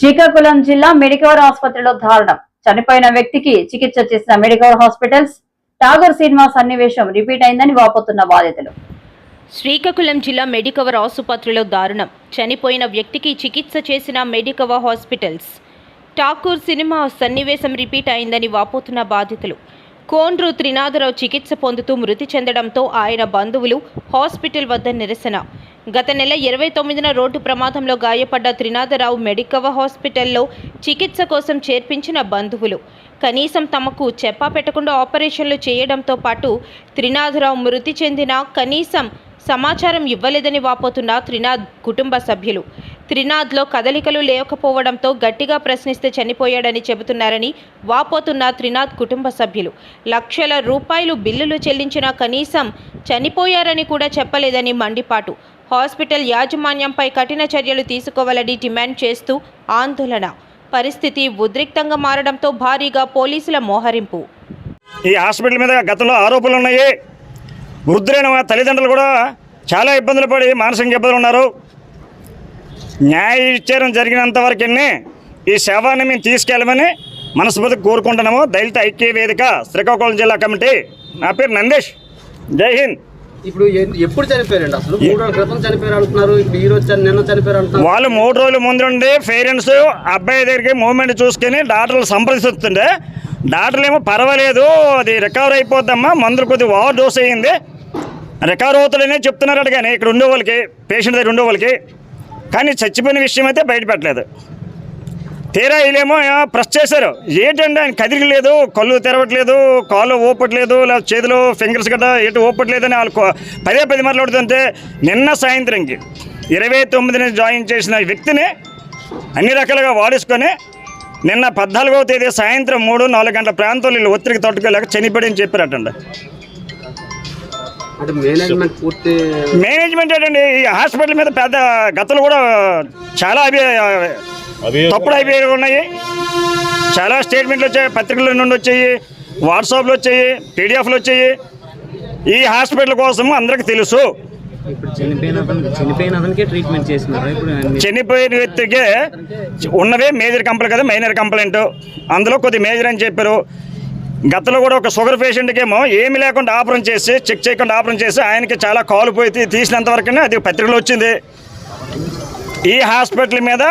శ్రీకాకుళం జిల్లా మెడికవర్ ఆసుపత్రిలో దారుణం. చనిపోయిన వ్యక్తికి చికిత్స చేసిన మెడికవర్ హాస్పిటల్స్ టాగర్ సినిమా సన్నివేశం రిపీట్ అయిందని వాపోతున్న బాధితులు. శ్రీకాకుళం జిల్లా మెడికవర్ ఆసుపత్రిలో దారుణం. చనిపోయిన వ్యక్తికి చికిత్స చేసిన మెడికవర్ హాస్పిటల్స్ ఠాకూర్ సినిమా సన్నివేశం రిపీట్ అయిందని వాపోతున్న బాధితులు. కోండ్రు త్రినాథరావు చికిత్స పొందుతూ మృతి చెందడంతో ఆయన బంధువులు హాస్పిటల్ వద్ద నిరసన. గత నెల 29న రోడ్డు ప్రమాదంలో గాయపడ్డ త్రినాథరావు మెడికవర్ హాస్పిటల్లో చికిత్స కోసం చేర్పించిన బంధువులు కనీసం తమకు చెప్పా పెట్టకుండా ఆపరేషన్లు చేయడంతో పాటు త్రినాథరావు మృతి చెందిన కనీసం సమాచారం ఇవ్వలేదని వాపోతున్న త్రినాథ్ కుటుంబ సభ్యులు. త్రినాథ్లో కదలికలు లేకపోవడంతో గట్టిగా ప్రశ్నిస్తే చనిపోయాడని చెబుతున్నారని వాపోతున్న త్రినాథ్ కుటుంబ సభ్యులు. లక్షల రూపాయలు బిల్లులు చెల్లించినా కనీసం చనిపోయారని కూడా చెప్పలేదని మండిపాటు. హాస్పిటల్ యాజమాన్యంపై కఠిన చర్యలు తీసుకోవాలని డిమాండ్ చేస్తూ ఆందోళన. పరిస్థితి ఉద్రిక్తంగా మారడంతో భారీగా పోలీసుల మోహరింపు. ఈ హాస్పిటల్ మీద గతంలో ఆరోపణలు ఉన్నాయి. వృద్ధులైన తల్లిదండ్రులు కూడా చాలా ఇబ్బందులు పడి మానసిక ఇబ్బందులు ఉన్నారు. న్యాయ విచారణ జరిగినంత వరకు ఈ సేవాన్ని మేము తీసుకెళ్ళమని మనస్ఫూర్తిగా కోరుకుంటున్నాము. దళిత ఐక్య వేదిక శ్రీకాకుళం జిల్లా కమిటీ. నా పేరు నందేష్. జై హింద్. ఇప్పుడు ఎప్పుడు చనిపోయారండి? అసలు 3 రోజుల క్రితం చనిపోయారు అంటున్నారు. ఇప్పుడు ఈ రోజు నిన్న చనిపోయారు అంటున్నారు. వాళ్ళు 3 రోజుల ముందు నుండి పేరెంట్స్ అబ్బాయి దగ్గరికి మూమెంట్ చూసుకొని డాక్టర్లు సంప్రదిస్తుంటే డాక్టర్లు ఏమో పర్వాలేదు, అది రికవర్ అయిపోద్దమ్మా, మందులు కొద్దిగా ఓవర్ డోస్ అయ్యింది, రికవర్ అవుతుందనే చెప్తున్నారట. కానీ ఇక్కడ ఉండే వాళ్ళకి, పేషెంట్ దగ్గర ఉండే వాళ్ళకి కానీ చచ్చిపోయిన విషయం అయితే బయటపెట్టలేదు. తీరా వీళ్ళేమో ప్రెస్ చేశారు. ఏంటంటే ఆయన కదిలిలేదు, కళ్ళు తెరవట్లేదు, కాళ్ళు ఊపట్లేదు, లేదా చేతులు ఫింగర్స్ గట్రా ఎటు ఊపట్లేదని వాళ్ళు పదే మాట్లాడుతుంటే నిన్న సాయంత్రంకి 29ని జాయిన్ చేసిన వ్యక్తిని అన్ని రకాలుగా వాడేసుకొని నిన్న 14వ తేదీ సాయంత్రం 3-4 గంటల ప్రాంతంలో వీళ్ళు ఒత్తిడికి తట్టుకోలేక చనిపోయాడని చెప్పారటండి. మేనేజ్మెంట్ ఏంటండి, ఈ హాస్పిటల్ మీద పెద్ద గతలు కూడా చాలా తప్పుడు అభియోగాలు ఉన్నాయి. చాలా స్టేట్మెంట్లు వచ్చాయి, పత్రికల నుండి వచ్చాయి, వాట్సాప్లో వచ్చాయి, పీడిఎఫ్లు వచ్చాయి. ఈ హాస్పిటల్ కోసం అందరికీ తెలుసు. చనిపోయిన వ్యక్తికి ఉన్నవే మేజర్ కంప్లైంట్ కదా, మైనర్ కంప్లైంట్. అందులో కొద్ది మేజర్ అని చెప్పారు. గతంలో కూడా ఒక షుగర్ పేషెంట్కి ఏమో ఏమి లేకుండా ఆపరేషన్ చేసి, చెక్ చేయకుండా ఆపరేషన్ చేసి ఆయనకి చాలా కాలు పోయి తీసినంత వరకునే అది పత్రికలో వచ్చింది. ఈ హాస్పిటల్ మీద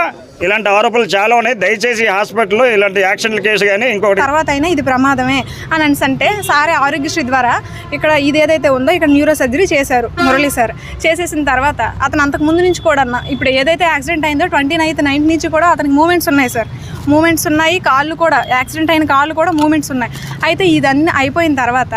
ఇలాంటి ఆరోపణలు చాలా ఉన్నాయి. దయచేసి ఈ హాస్పిటల్లో ఇలాంటి యాక్షన్ కేసు కానీ ఇంకొకటి తర్వాత అయినా ఇది ప్రమాదమే అని అంటే సారే ఆరోగ్యశ్రీ ద్వారా ఇక్కడ ఇది ఏదైతే ఉందో ఇక్కడ న్యూరో సర్జరీ చేశారు మురళి సార్. చేసేసిన తర్వాత అతను అంతకు ముందు నుంచి కూడా ఇప్పుడు ఏదైతే యాక్సిడెంట్ అయిందో 29th నైట్ నుంచి కూడా అతనికి మూమెంట్స్ ఉన్నాయి సార్, మూమెంట్స్ ఉన్నాయి. కాళ్ళు కూడా యాక్సిడెంట్ అయిన కాళ్ళు కూడా మూమెంట్స్ ఉన్నాయి. అయితే ఇదన్నీ అయిపోయిన తర్వాత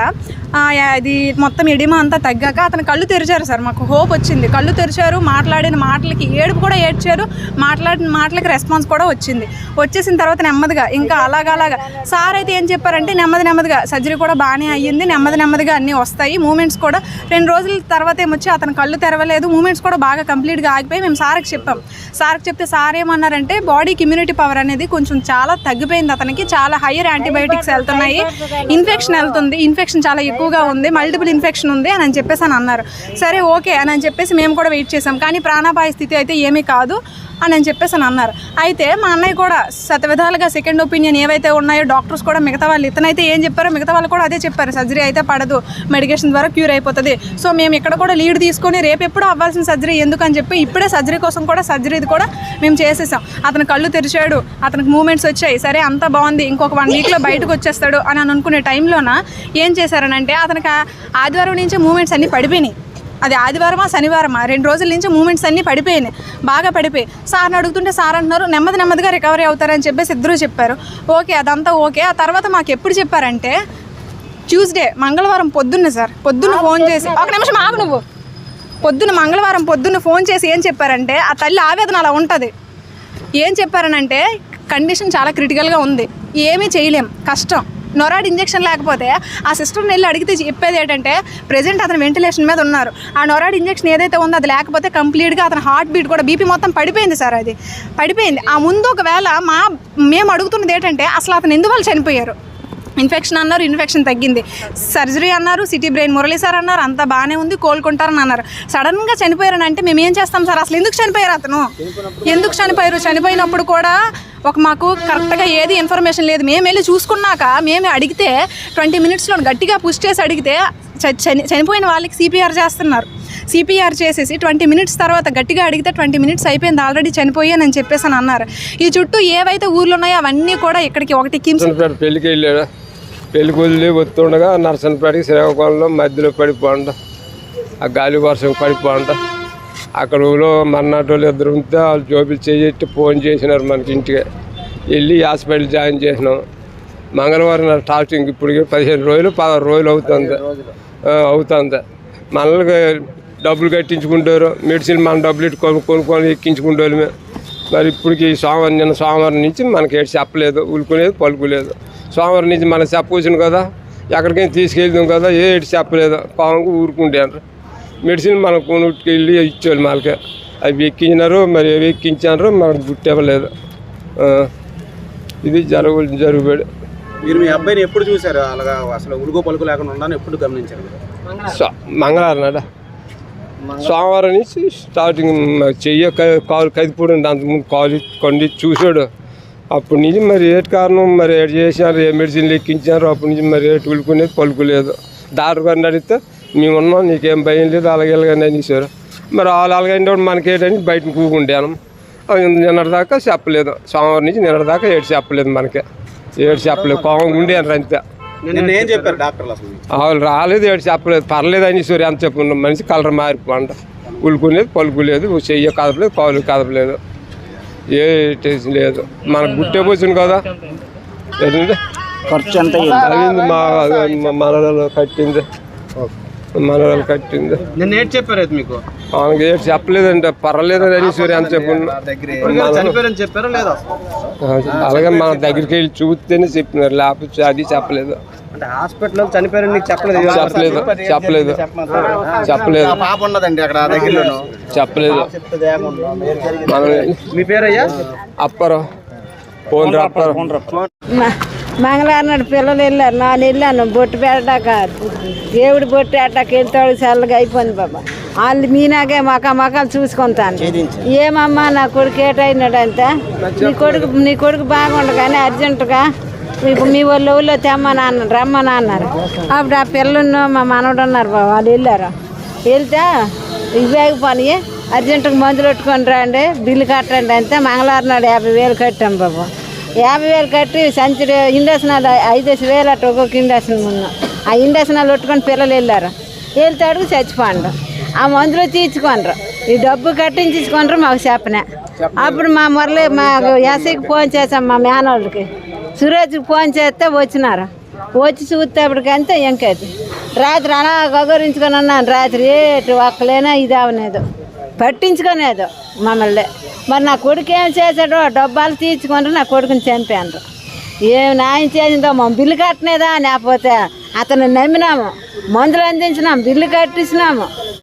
ఇది మొత్తం ఎడిమా అంతా తగ్గాక అతను కళ్ళు తెరిచారు సార్. మాకు హోప్ వచ్చింది. కళ్ళు తెరిచారు, మాట్లాడిన మాటలకి ఏడుపు కూడా ఏడ్చారు, మాట్లాడిన మాటలకి రెస్పాన్స్ కూడా వచ్చింది. వచ్చేసిన తర్వాత నెమ్మదిగా ఇంకా అలాగా సార్ అయితే ఏం చెప్పారంటే నెమ్మదిగా సర్జరీ కూడా బాగానే అయ్యింది, నెమ్మదిగా అన్నీ వస్తాయి, మూమెంట్స్ కూడా 2 రోజుల తర్వాత ఏమొచ్చి అతను కళ్ళు తెరవలేదు, మూమెంట్స్ కూడా బాగా కంప్లీట్గా ఆగిపోయి మేము సార్కి చెప్పాం. సార్కి చెప్తే సార్ ఏమన్నారంటే బాడీకి ఇమ్యూనిటీ పవర్ అనేది కొంచెం చాలా తగ్గిపోయింది, అతనికి చాలా హైయర్ యాంటీబయాటిక్స్ వెళ్తున్నాయి, ఇన్ఫెక్షన్ వెళ్తుంది, ఇన్ఫెక్షన్ చాలా ఎక్కువగా ఉంది, మల్టిపుల్ ఇన్ఫెక్షన్ ఉంది అని చెప్పేసి అన్నారు. సరే ఓకే అని చెప్పేసి మేము కూడా వెయిట్ చేసాం. కానీ ప్రాణాపాయ స్థితి అయితే ఏమీ కాదు అని చెప్పేసి అన్నారు. అయితే మా అన్నయ్య కూడా శతవిధాలుగా సెకండ్ ఒపీనియన్ ఏవైతే ఉన్నాయో డాక్టర్స్ కూడా మిగతా వాళ్ళు ఇతనైతే ఏం చెప్పారో మిగతా వాళ్ళు కూడా అదే చెప్పారు, సర్జరీ అయితే పడదు, మెడికేషన్ ద్వారా క్యూర్ అయిపోతుంది. సో మేము ఇక్కడ కూడా లీడ్ తీసుకొని రేపు ఎప్పుడు అవ్వాల్సిన సర్జరీ ఎందుకని చెప్పి ఇప్పుడే సర్జరీ కోసం కూడా సర్జరీది కూడా మేము చేసేసాం. అతను కళ్ళు తెరిచాడు, అతనికి మూమెంట్స్ వచ్చాయి, సరే అంతా బాగుంది, ఇంకొక 1 వీక్లో బయటకు వచ్చేస్తాడు అని అనుకునే టైంలోన ఏం చేశారనంటే అతనికి ఆదివారం నుంచి మూమెంట్స్ అన్నీ పడిపోయినాయి. అది ఆదివారమా శనివారమా 2 రోజుల నుంచి మూమెంట్స్ అన్నీ పడిపోయినాయి, బాగా పడిపోయి. సార్ని అడుగుతుంటే సార్ అంటున్నారు నెమ్మదిగా రికవరీ అవుతారని చెప్పేసి ఇద్దరు చెప్పారు. ఓకే అదంతా ఓకే. ఆ తర్వాత మాకు ఎప్పుడు చెప్పారంటే ట్యూస్డే మంగళవారం పొద్దున్న సార్, పొద్దున్న ఫోన్ చేసి ఒక నిమిషం ఆగు నువ్వు, మంగళవారం పొద్దున్న ఫోన్ చేసి ఏం చెప్పారంటే ఆ తల్లి ఆవేదన అలా ఉంటుంది. ఏం చెప్పారనంటే కండిషన్ చాలా క్రిటికల్గా ఉంది, ఏమీ చేయలేం, కష్టం, నొరాడ్ ఇంజెక్షన్ లేకపోతే ఆ సిస్టర్ని వెళ్ళి అడిగితే చెప్పేది ఏంటంటే ప్రెజెంట్ అతను వెంటిలేషన్ మీద ఉన్నారు, ఆ నొరాడ్ ఇంజెక్షన్ ఏదైతే ఉందో అది లేకపోతే కంప్లీట్గా అతను హార్ట్ బీట్ కూడా బీపీ మొత్తం పడిపోయింది సార్, అది పడిపోయింది. ఆ ముందు ఒకవేళ మేము అడుగుతున్నది ఏంటంటే అసలు అతను ఎందువల్ల చనిపోయారు, ఇన్ఫెక్షన్ అన్నారు, ఇన్ఫెక్షన్ తగ్గింది. సర్జరీ అన్నారు, సిటీ బ్రెయిన్ మురళి సార్ అన్నారు, అంతా బాగానే ఉంది, కోలుకుంటారని అన్నారు. సడన్గా చనిపోయారని అంటే మేము ఏం చేస్తాం సార్? అసలు ఎందుకు చనిపోయారు అతను? ఎందుకు చనిపోయారు? చనిపోయినప్పుడు కూడా మాకు కరెక్ట్గా ఏది ఇన్ఫర్మేషన్ లేదు. మేము వెళ్ళి చూసుకున్నాక మేము అడిగితే 20 minutesలో గట్టిగా పుష్ చేసి అడిగితే చనిపోయిన వాళ్ళకి సిపిఆర్ చేస్తున్నారు. సిపిఆర్ చేసేసి 20 minutes తర్వాత గట్టిగా అడిగితే 20 minutes అయిపోయింది, ఆల్రెడీ చనిపోయానని చెప్పేసి అని అన్నారు. ఈ చుట్టూ ఏవైతే ఊర్లు ఉన్నాయో అవన్నీ కూడా ఇక్కడికి ఒకటి కిమ్స్ పెళ్ళికి వెళ్ళాడు. పెళ్ళికి వెళ్ళి వస్తుండగా నర్సన్పేటకి శ్రీకాకుళంలో మధ్యలో పడిపోంట, ఆ గాలి వర్షం పడిపోంట. అక్కడ ఊళ్ళో మర్నాటి వాళ్ళు ఇద్దరు ఉంటే వాళ్ళు జోబులు చేసి ఫోన్ చేసినారు మనకి ఇంటికి. వెళ్ళి హాస్పిటల్ జాయిన్ చేసినాం. మంగళవారం స్టార్టింగ్ ఇప్పటికి 15 రోజులు 16 రోజులు అవుతుంది. మనల్ని డబ్బులు కట్టించుకుంటారు, మెడిసిన్ మన డబ్బులు ఇటు కొనుక్కొని ఎక్కించుకుంటారు. మరి ఇప్పటికి నిన్న సోమవారం నుంచి మనకి ఏడు చెప్పలేదు, ఉలుకులేదు, పలుకులేదు. సోమవారం నుంచి మనం చెప్పవచ్చును కదా, ఎక్కడికైనా తీసుకెళ్తాం కదా, ఏడు చెప్పలేదు. పాముకు ఊరుకుంటారు. మెడిసిన్ మనం కొనుక్కెళ్ళి ఇచ్చేవాళ్ళు మనకి. అవి ఎక్కించినారు, మరి ఏవి ఎక్కించారు మనకు గుర్తివ్వలేదు. ఇది జరుగుబడి. మీరు మీ అబ్బాయిని ఎప్పుడు చూసారు? అలాగా అసలు ఉలుగు పలుకు లేకుండా ఉన్నాను ఎప్పుడు గమనించారు? మంగళవారం నాడ సోమవారం నుంచి స్టార్టింగ్ చెయ్య కాలు కదిపోడు, అంతకుముందు కాలు కొండి చూసాడు. అప్పటి నుంచి మరి ఏటి కారణం, మరి ఏడు చేసినారు, ఏ మెడిసిన్లు ఎక్కించారు. అప్పటి నుంచి మరి ఏటు ఉలుకునేది పలుకులేదు. డాక్టర్ గారిని అడిగితే మేము ఉన్నాం, నీకేం భయం లేదు, అలాగేలాగని అనేసారు. మరి వాళ్ళు అలాగైన మనకేటని బయట కూకుంటాను. నిన్నటిదాకా చెప్పలేదు. సోమవారం నుంచి నిన్నటిదాకా ఏడు చెప్పలేదు, మనకి ఏడు చెప్పలేదు. కోపంగా ఉండేవారు అంతే. ఏం చెప్పారు డాక్టర్లు? వాళ్ళు రాలేదు, ఏడు చెప్పలేదు. పర్లేదు అనేసారు. ఎంత చెప్పు మనిషి కలర్ మారిపోంట, ఉలుకునేది పలుకులేదు, చెయ్య కదపలేదు, కాలు కదపలేదు, ఏ టెన్షన్ లేదు. మనకు గుట్టే పోతుంది కదా, ఖర్చు ఎంత అయింది. మా మనవరాలు కట్టింది. నేను ఏడు చెప్పారు అయితే మీకు? మనకి ఏడు చెప్పలేదంటే పర్వాలేదు అనేసారు. ఎంత చెప్పు చనిపోయారని చెప్పారా లేదా? అలాగే మన దగ్గరికి వెళ్ళి చూస్తేనే చెప్పినారు, లేకపోతే అది చెప్పలేదు. అంటే హాస్పిటల్లో చనిపోయారని నీకు చెప్పలేదు? చెప్పలేదు. పాప ఉన్నదండి అక్కడ దగ్గరలో, చెప్పలేదు. మీ పేరయ్యా? అప్పారావు, ఫోన్ అప్పారావు. మంగళవారం నాడు పిల్లలు వెళ్ళారు, నేను వెళ్ళాను. బొట్టు పెట్టాక దేవుడు బొట్టు పెట్టాక వెళ్తాడు, చల్లగా అయిపోయింది బాబా. వాళ్ళు మీనాగే మకాలు చూసుకుంటాను. ఏమమ్మా నా కొడుకు ఏటైనాడు అంతే, నీ కొడుకు బాగుండు కానీ అర్జెంటుగా మీ ఊళ్ళో రమ్మని అన్నారు. అప్పుడు ఆ పిల్లలు మా మనవడు ఉన్నారు బాబా, వాళ్ళు వెళ్ళారు. వెళ్తే ఇవే పని అర్జెంటుగా మందులు పెట్టుకొని రండి, బిల్లు కట్టండి అంతే. మంగళవారం నాడు 50,000 కట్టాం బాబా. 50,000 కట్టి సంచుడు ఇండక్షనాలు 5,000 అట్ట ఒక్కొక్క ఇండక్షన్ ముందు. ఆ ఇండక్షనాలు పెట్టుకొని పిల్లలు వెళ్ళారు. వెళ్తాడు చచ్చిపోండ్రు. ఆ మందులో తీర్చుకోండ్రు, ఈ డబ్బు కట్టించుకోండ్రు మాకు చెప్పనే. అప్పుడు మా మురళి మా ఎస్ఐకి ఫోన్ చేసాం, మా మేనోళ్ళకి సురేష్కి ఫోన్ చేస్తే వచ్చినారు. వచ్చి చూస్తేప్పటికంతే ఇంకది రాత్రి అలా గౌరవించుకొని ఉన్నాను. రాత్రి ఏటు ఒక్కలేనా ఇది అవనేదు పట్టించుకునేదు మమ్మల్ని. మరి నా కొడుకు ఏం చేశాడో డబ్బాలు తీర్చుకుంటారు, నా కొడుకుని చంపాను. ఏం న్యాయం చేసిందో మా బిల్లు కట్టనేదా, లేకపోతే అతను నమ్మినాము, మందులు అందించినాము, బిల్లు కట్టించినాము.